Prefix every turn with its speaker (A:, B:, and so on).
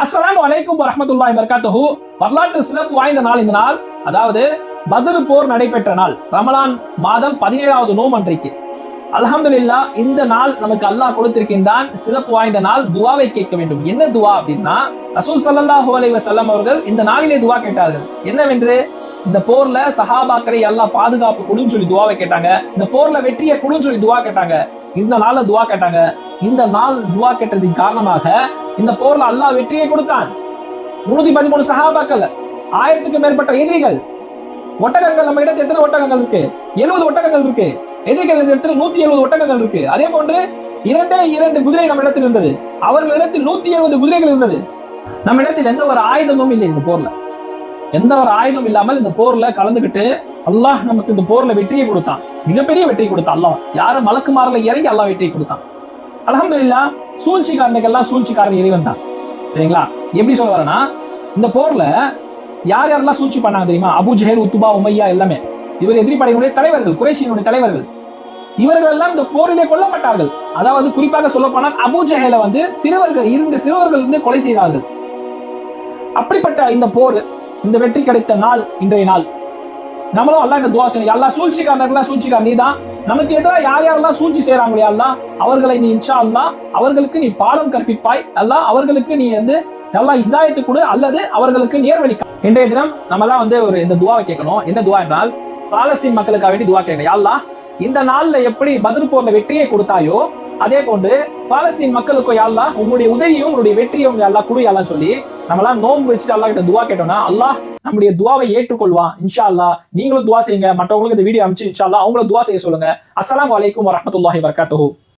A: அஸ்ஸலாமு அலைக்கும் வரஹ்மத்துல்லாஹி வபரகாத்துஹு. வரலாற்று சிறப்பு வாய்ந்த நாள் இந்த நாள். அதாவது பத்ர் போர் நடைபெற்ற நாள், ரமலான் மாதம் 17வது நோன்பு அன்றைக்கு. அல்ஹம்துலில்லாஹ், இந்த நாள் நமக்கு அல்லாஹ் கொடுத்திருக்கின்றான். சிறப்பு வாய்ந்த நாள். துவாவை கேட்க வேண்டும். என்ன துவா அப்படின்னா, ரசூல் ஸல்லல்லாஹு அலைஹி வஸல்லம் அவர்கள் இந்த நாளிலே துவா கேட்டார்கள். என்னவென்று, இந்த போர்ல சஹாபாக்களை அல்லாஹ் பாதுகாப்பு கொடுன்னு சொல்லி துவாவை கேட்டாங்க. இந்த போர்ல வெற்றியை கொடுன்னு சொல்லி துவா கேட்டாங்க. இந்த நாள்ல துவா கேட்டாங்க. இந்த நாள் துவா கேட்டதின் காரணமாக இந்த போர்ல அல்லாஹ் வெற்றியை கொடுத்தான். 113 சஹாபாக்கள், 1000க்கும் மேற்பட்ட எதிரிகள். ஒட்டகங்கள் நம்ம இடத்துல எத்தனை ஒட்டகங்கள் இருக்கு? 70 ஒட்டகங்கள் இருக்கு. எதிரிகள் இடத்துல 170 ஒட்டகங்கள் இருக்கு. அதே போன்று 2 குதிரை நம்ம இடத்தில் இருந்தது. அவர்களிடத்தில் 170 குதிரைகள் இருந்தது. நம்ம இடத்தில் எந்த ஒரு ஆயுதமும் இல்லை. இந்த போர்ல எந்த ஒரு ஆயுதம் இல்லாமல் இந்த போர்ல கலந்துகிட்டு அல்லாஹ் நமக்கு இந்த போர்ல வெற்றியை கொடுத்தான். மிகப்பெரிய வெற்றி கொடுத்தான் அல்லாஹ். யாரும் மலக்குமாரில் இறங்கி அல்லாஹ் வெற்றியை கொடுத்தான். அல்ஹம்துலில்லாஹ், சூழ்ச்சிக்காரனுக்கெல்லாம் சூழ்ச்சிக்காரன் இறைவன் தான். சரிங்களா? எப்படி சொல்ல வரேன்னா, இந்த போர்ல யார் யாரெல்லாம் சூழ்ச்சி பண்ணாங்க தெரியுமா? அபூ ஜஹல், உத்பா, உமையா எல்லாமே இவர் எதிரிப்படையினுடைய தலைவர்கள், குறைஷியினுடைய தலைவர்கள். இவர்கள் எல்லாம் இந்த போரிலே கொல்லப்பட்டார்கள். அதாவது குறிப்பாக சொல்ல போனால் அபூ ஜஹலை சிறுவர்கள் கொலை செய்தார்கள். அப்படிப்பட்ட இந்த போர், இந்த வெற்றி கிடைத்த நாள் இன்றைய நாள். நம்மளும் அல்லாஹ் இந்த துஆ செய்யணும். அல்லாஹ் சூழ்ச்சிக்காரர்கள்லாம் சூழ்ச்சிக்கார நீதான். நமக்கு எதிராக யார் யாரெல்லாம் சூழ்ச்சி செய்யறாங்களே அல்லாஹ், அவர்களை நீ இன்ஷா அல்லாஹ் அவர்களுக்கு நீ பாடம் கற்பிப்பாய். அல்லாஹ் அவர்களுக்கு நீ நல்லா ஹிதாயத்து கொடு, அல்லது அவர்களுக்கு நேர்வழிக்க. இன்றைய தினம் நம்ம தான் இந்த துஆவை கேட்கணும். என்ன துஆ என்றால், பாலஸ்தீன் மக்களுக்காக வேண்டி துஆ கேட்கணும். யா அல்லாஹ், இந்த நாள்ல எப்படி பத்ர் போர்ல வெற்றியை கொடுத்தாயோ, அதே போன்று பாலஸ்தீன் மக்களுக்கும் யா அல்லாஹ் உங்களுடைய உதவியும் உங்களுடைய வெற்றியும் யா அல்லாஹ் குடு யா அல்லாஹ் சொல்லி நம்மளாம் நோன்பு வச்சுட்டு அல்லாஹ் கிட்ட துஆ கேட்டோம்னா அல்லாஹ் நம்முடைய துஆவை ஏற்றுக்கொள்வான் இன்ஷா அல்லாஹ். நீங்களும் துஆ செய்யுங்க. மற்றவங்களுக்கு இந்த வீடியோ அனுப்பிச்சு இன்ஷா அல்லாஹ் அவங்களும் துஆ செய்ய சொல்லுங்க. அஸ்ஸலாமு அலைக்கும் வரஹ்மத்துல்லாஹி வபரகாத்துஹு.